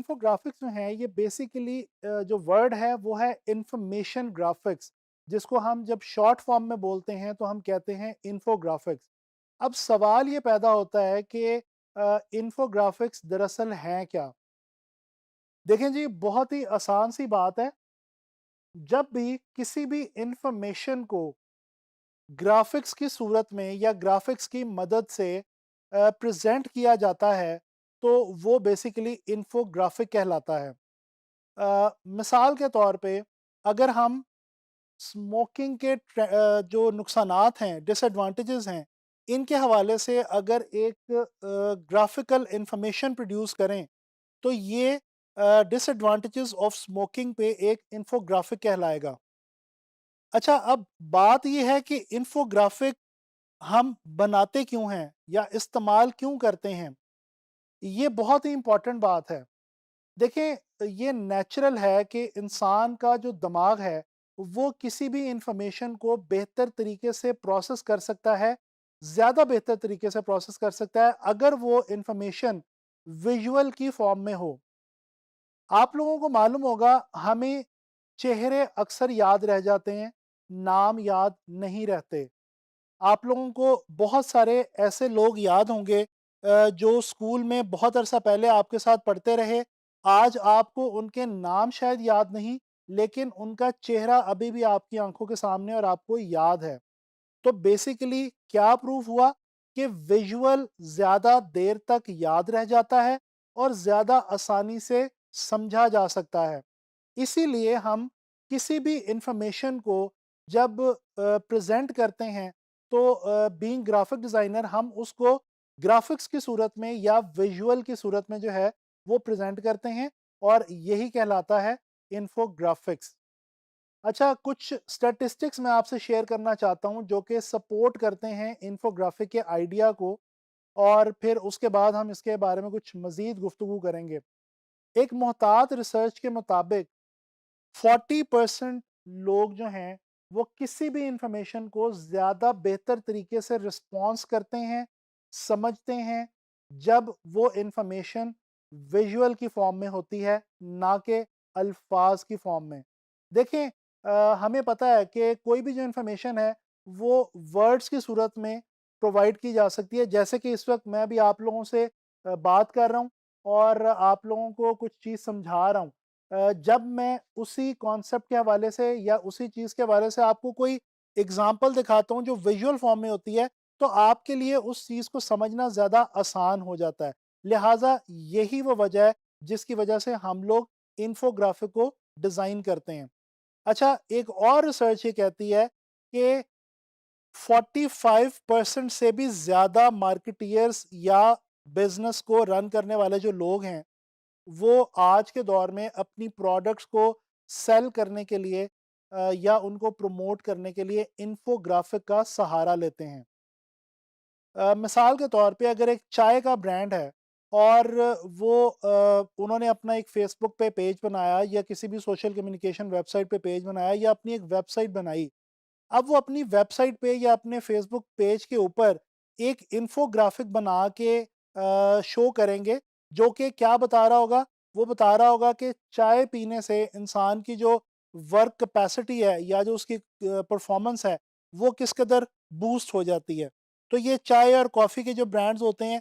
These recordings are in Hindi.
इन्फोग्राफिक्स जो हैं ये बेसिकली जो वर्ड है वो है इंफॉर्मेशन ग्राफिक्स, जिसको हम जब शॉर्ट फॉर्म में बोलते हैं तो हम कहते हैं इन्फोग्राफिक्स। अब सवाल ये पैदा होता है कि इन्फोग्राफिक्स दरअसल हैं क्या? देखें जी, बहुत ही आसान सी बात है। जब भी किसी भी इंफॉर्मेशन को ग्राफिक्स की सूरत में या ग्राफिक्स की मदद से प्रेजेंट किया जाता है तो वो बेसिकली इन्फोग्राफिक कहलाता है। मिसाल के तौर पे अगर हम स्मोकिंग के जो नुकसानात हैं, डिसएडवांटेजेस हैं, इनके हवाले से अगर एक ग्राफिकल इंफॉर्मेशन प्रोड्यूस करें तो ये डिसएडवांटेजेस ऑफ स्मोकिंग पे एक इन्फोग्राफिक कहलाएगा। अच्छा, अब बात ये है कि इन्फोग्राफिक हम बनाते क्यों हैं या इस्तेमाल क्यों करते हैं? ये बहुत ही इम्पोर्टेंट बात है। देखें, ये नेचुरल है कि इंसान का जो दिमाग है, वो किसी भी इंफॉर्मेशन को बेहतर तरीके से प्रोसेस कर सकता है, ज़्यादा बेहतर तरीके से प्रोसेस कर सकता है, अगर वो इंफॉर्मेशन विजुअल की फॉर्म में हो। आप लोगों को मालूम होगा, हमें चेहरे अक्सर याद रह जाते हैं, नाम याद नहीं रहते। आप लोगों को बहुत सारे ऐसे लोग याद होंगे जो स्कूल में बहुत अरसा पहले आपके साथ पढ़ते रहे। आज आपको उनके नाम शायद याद नहीं, लेकिन उनका चेहरा अभी भी आपकी आंखों के सामने और आपको याद है। तो बेसिकली क्या प्रूफ हुआ कि विजुअल ज़्यादा देर तक याद रह जाता है और ज़्यादा आसानी से समझा जा सकता है। इसीलिए हम किसी भी इंफॉर्मेशन को जब प्रेजेंट करते हैं तो बीइंग ग्राफिक डिज़ाइनर हम उसको ग्राफिक्स की सूरत में या विजुअल की सूरत में जो है वो प्रेजेंट करते हैं, और यही कहलाता है इन्फोग्राफिक्स। अच्छा, कुछ स्टैटिस्टिक्स मैं आपसे शेयर करना चाहता हूँ जो कि सपोर्ट करते हैं इन्फोग्राफिक के आइडिया को, और फिर उसके बाद हम इसके बारे में कुछ मज़ीद गुफ्तगू करेंगे। एक मोहतात रिसर्च के मुताबिक 40% लोग जो हैं वो किसी भी इंफॉर्मेशन को ज़्यादा बेहतर तरीके से रिस्पॉन्स करते हैं, समझते हैं, जब वो इंफॉर्मेशन विजुअल की फॉर्म में होती है, ना कि अल्फाज की फॉर्म में। देखें, हमें पता है कि कोई भी जो इंफॉर्मेशन है वो वर्ड्स की सूरत में प्रोवाइड की जा सकती है, जैसे कि इस वक्त मैं भी आप लोगों से बात कर रहा हूँ और आप लोगों को कुछ चीज़ समझा रहा हूँ। जब मैं उसी कॉन्सेप्ट के हवाले से या उसी चीज़ के हवाले से आपको कोई एग्जांपल दिखाता हूँ जो विजुअल फॉर्म में होती है, तो आपके लिए उस चीज़ को समझना ज़्यादा आसान हो जाता है। लिहाजा यही वो वजह है जिसकी वजह से हम लोग इन्फोग्राफिक को डिज़ाइन करते हैं। अच्छा, एक और रिसर्च ये कहती है कि 45% से भी ज़्यादा मार्केटियर्स या बिज़नेस को रन करने वाले जो लोग हैं, वो आज के दौर में अपनी प्रोडक्ट्स को सेल करने के लिए या उनको प्रमोट करने के लिए इन्फोग्राफिक का सहारा लेते हैं। मिसाल के तौर पे अगर एक चाय का ब्रांड है और वो उन्होंने अपना एक फेसबुक पे पेज बनाया या किसी भी सोशल कम्युनिकेशन वेबसाइट पे पेज बनाया या अपनी एक वेबसाइट बनाई। अब वो अपनी वेबसाइट पे या अपने फेसबुक पेज के ऊपर एक इन्फोग्राफिक बना के शो करेंगे, जो कि क्या बता रहा होगा? वो बता रहा होगा कि चाय पीने से इंसान की जो वर्क कैपेसिटी है या जो उसकी परफॉर्मेंस है, वो किस कदर बूस्ट हो जाती है। तो ये चाय और कॉफ़ी के जो ब्रांड्स होते हैं,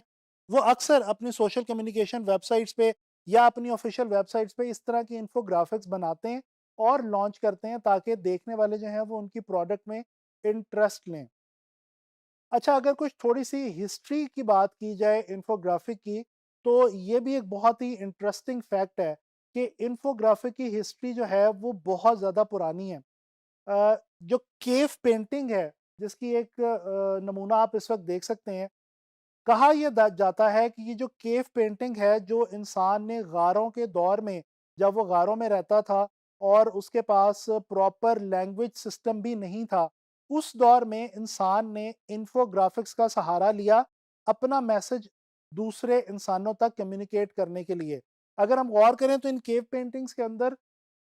वो अक्सर अपनी सोशल कम्युनिकेशन वेबसाइट्स पे या अपनी ऑफिशियल वेबसाइट्स पे इस तरह की इन्फोग्राफिक्स बनाते हैं और लॉन्च करते हैं, ताकि देखने वाले जो हैं वो उनकी प्रोडक्ट में इंटरेस्ट लें। अच्छा, अगर कुछ थोड़ी-सी हिस्ट्री की बात की जाए इन्फोग्राफिक की, तो ये भी एक बहुत ही इंटरेस्टिंग फैक्ट है कि इन्फोग्राफिक की हिस्ट्री जो है वो बहुत ज़्यादा पुरानी है। जो केव पेंटिंग है, जिसकी एक नमूना आप इस वक़्त देख सकते हैं, कहा यह जाता है कि ये जो केव पेंटिंग है, जो इंसान ने गारों के दौर में, जब वो गारों में रहता था और उसके पास प्रॉपर लैंग्वेज सिस्टम भी नहीं था, उस दौर में इंसान ने इन्फोग्राफिक्स का सहारा लिया अपना मैसेज दूसरे इंसानों तक कम्युनिकेट करने के लिए। अगर हम गौर करें तो इन केव पेंटिंग्स के अंदर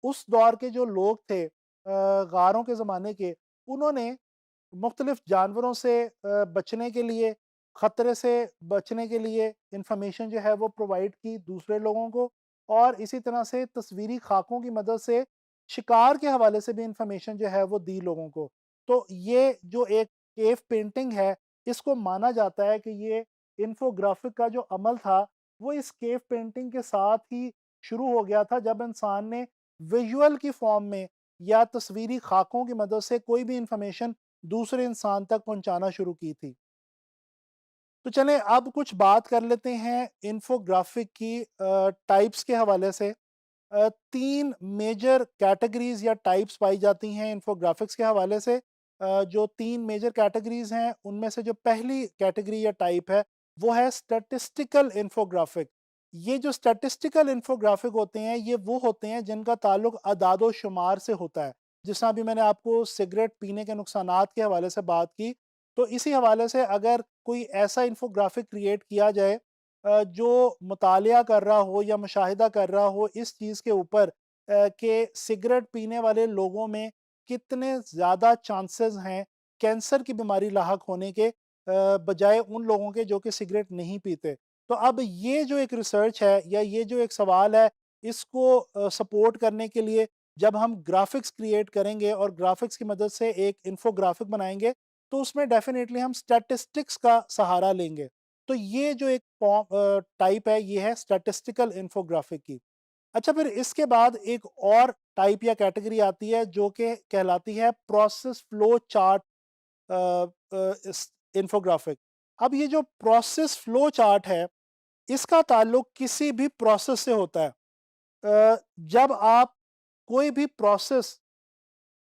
उस दौर के जो लोग थे, गारों के ज़माने के, उन्होंने मुख्तलिफ जानवरों से बचने के लिए, खतरे से बचने के लिए इंफॉर्मेशन जो है वो प्रोवाइड की दूसरे लोगों को, और इसी तरह से तस्वीरी खाकों की मदद से शिकार के हवाले से भी इंफॉर्मेशन जो है वो दी लोगों को। तो ये जो एक केव पेंटिंग है, इसको माना जाता है कि ये इन्फोग्राफिक का जो अमल था, वो इस केव पेंटिंग के साथ ही शुरू हो गया था, जब इंसान ने विजुअल की फॉर्म में या तस्वीरी खाकों की मदद से कोई भी इंफॉर्मेशन दूसरे इंसान तक पहुंचाना शुरू की थी। तो चलें अब कुछ बात कर लेते हैं इन्फोग्राफिक की टाइप्स के हवाले से। 3 मेजर कैटेगरीज़ या टाइप्स पाई जाती हैं इन्फोग्राफिक्स के हवाले से। जो 3 मेजर कैटेगरीज़ हैं, उनमें से जो पहली कैटेगरी या टाइप है, वो है स्टैटिस्टिकल इन्फोग्राफिक। ये जो स्टैटिस्टिकल इन्फोग्राफिक होते हैं, ये वो होते हैं जिनका ताल्लुक अदाद-ओ-शुमार से होता है। जिस तरह अभी मैंने आपको सिगरेट पीने के नुकसानात के हवाले से बात की, तो इसी हवाले से अगर कोई ऐसा इन्फोग्राफिक क्रिएट किया जाए जो मुतालिया कर रहा हो या मुशाहिदा कर रहा हो इस चीज़ के ऊपर कि सिगरेट पीने वाले लोगों में कितने ज़्यादा चांसेस हैं कैंसर की बीमारी लाहक होने के बजाय उन लोगों के जो कि सिगरेट नहीं पीते। तो अब ये जो एक रिसर्च है या ये जो एक सवाल है, इसको सपोर्ट करने के लिए जब हम ग्राफ़िक्स क्रिएट करेंगे और ग्राफ़िक्स की मदद से एक इन्फोग्राफ़िक बनाएँगे, तो उसमें डेफ़िनेटली हम स्टैटिस्टिक्स का सहारा लेंगे। तो ये जो एक टाइप है, ये है स्टैटिस्टिकल इन्फोग्राफिक की। अच्छा, फिर इसके बाद एक और टाइप या कैटेगरी आती है जो कि कहलाती है प्रोसेस फ्लो चार्ट इस इन्फोग्राफिक। अब ये जो प्रोसेस फ्लो चार्ट है, इसका ताल्लुक किसी भी प्रोसेस से होता है। जब आप कोई भी प्रोसेस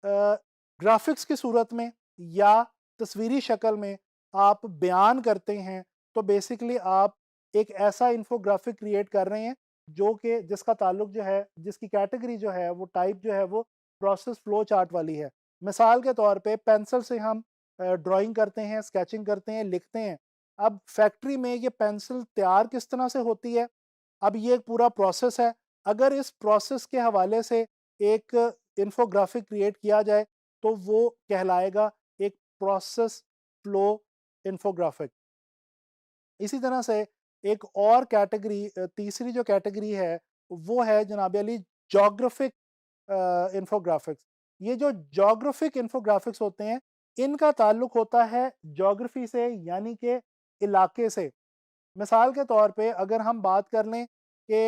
ग्राफ़िक्स की सूरत में या तस्वीरी शक्ल में आप बयान करते हैं, तो बेसिकली आप एक ऐसा इन्फोग्राफ़िक क्रिएट कर रहे हैं, जो कि जिसका ताल्लुक जो है, जिसकी कैटेगरी जो है, वो टाइप जो है, वो प्रोसेस फ्लो चार्ट वाली है। मिसाल के तौर पे पेंसिल से हम ड्राइंग करते हैं, स्केचिंग करते हैं, लिखते हैं। अब फैक्ट्री में ये पेंसिल तैयार किस तरह से होती है? अब ये एक पूरा प्रोसेस है। अगर इस प्रोसेस के हवाले से एक इन्फोग्राफिक क्रिएट किया जाए, तो वो कहलाएगा एक प्रोसेस फ्लो इन्फोग्राफिक। इसी तरह से एक और कैटेगरी तीसरी जो कैटेगरी है, वो है जनाब अली ज्योग्राफिक इन्फोग्राफिक्स। ये जो ज्योग्राफिक इन्फोग्राफिक्स होते हैं, इनका ताल्लुक होता है ज्योग्राफी से, यानी कि इलाके से। मिसाल के तौर पे अगर हम बात कर लें कि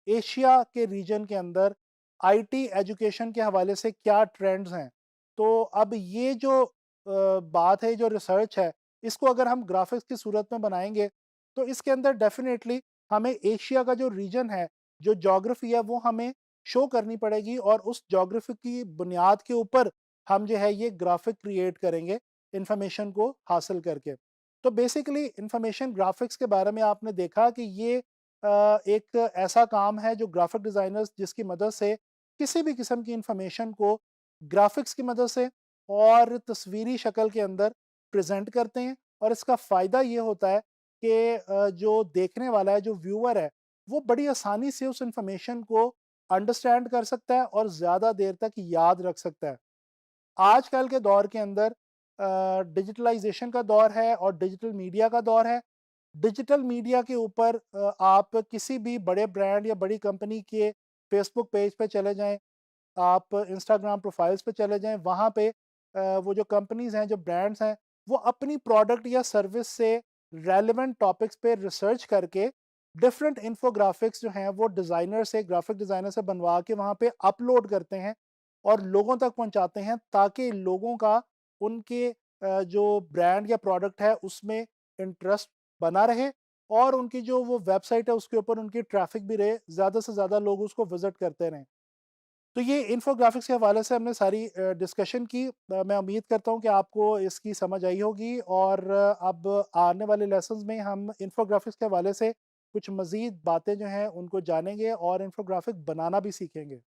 एशिया के रीजन के अंदर आईटी एजुकेशन के हवाले से क्या ट्रेंड्स हैं, तो अब ये जो बात है, जो रिसर्च है, इसको अगर हम ग्राफिक्स की सूरत में बनाएंगे, तो इसके अंदर डेफिनेटली हमें एशिया का जो रीजन है, जो ज्योग्राफी है, वो हमें शो करनी पड़ेगी और उस ज्योग्राफी की बुनियाद के ऊपर हम जो है ये ग्राफिक क्रिएट करेंगे इंफॉर्मेशन को हासिल करके। तो बेसिकली इंफॉर्मेशन ग्राफिक्स के बारे में आपने देखा कि ये एक ऐसा काम है जो ग्राफिक डिज़ाइनर्स जिसकी मदद से किसी भी किस्म की इंफॉर्मेशन को ग्राफिक्स की मदद से और तस्वीरी शक्ल के अंदर प्रेज़ेंट करते हैं, और इसका फ़ायदा ये होता है कि जो देखने वाला है, जो व्यूअर है, वो बड़ी आसानी से उस इंफॉर्मेशन को अंडरस्टैंड कर सकता है और ज़्यादा देर तक याद रख सकता है। आजकल के दौर के अंदर डिजिटलाइज़ेशन का दौर है और डिजिटल मीडिया का दौर है। डिजिटल मीडिया के ऊपर आप किसी भी बड़े ब्रांड या बड़ी कंपनी के फ़ेसबुक पेज पे चले जाएँ, आप इंस्टाग्राम प्रोफाइल्स पे चले जाएँ, वहाँ पे वो जो कंपनीज़ हैं, जो ब्रांड्स हैं, वो अपनी प्रोडक्ट या सर्विस से रेलेवेंट टॉपिक्स पे रिसर्च करके डिफरेंट इन्फोग्राफिक्स जो हैं, वो डिज़ाइनर से, ग्राफिक डिज़ाइनर से बनवा के वहाँ पे अपलोड करते हैं और लोगों तक पहुँचाते हैं, ताकि लोगों का उनके जो ब्रांड या प्रोडक्ट है, उसमें इंटरेस्ट बना रहे और उनकी जो वो वेबसाइट है, उसके ऊपर उनकी ट्रैफ़िक भी रहे, ज़्यादा से ज़्यादा लोग उसको विज़िट करते रहें। तो ये इन्फोग्राफिक्स के हवाले से हमने सारी डिस्कशन की। मैं उम्मीद करता हूँ कि आपको इसकी समझ आई होगी और अब आने वाले लेसन्स में हम इन्फोग्राफिक्स के हवाले से कुछ मज़ीद बातें जो हैं उनको जानेंगे और इन्फोग्राफिक बनाना भी सीखेंगे।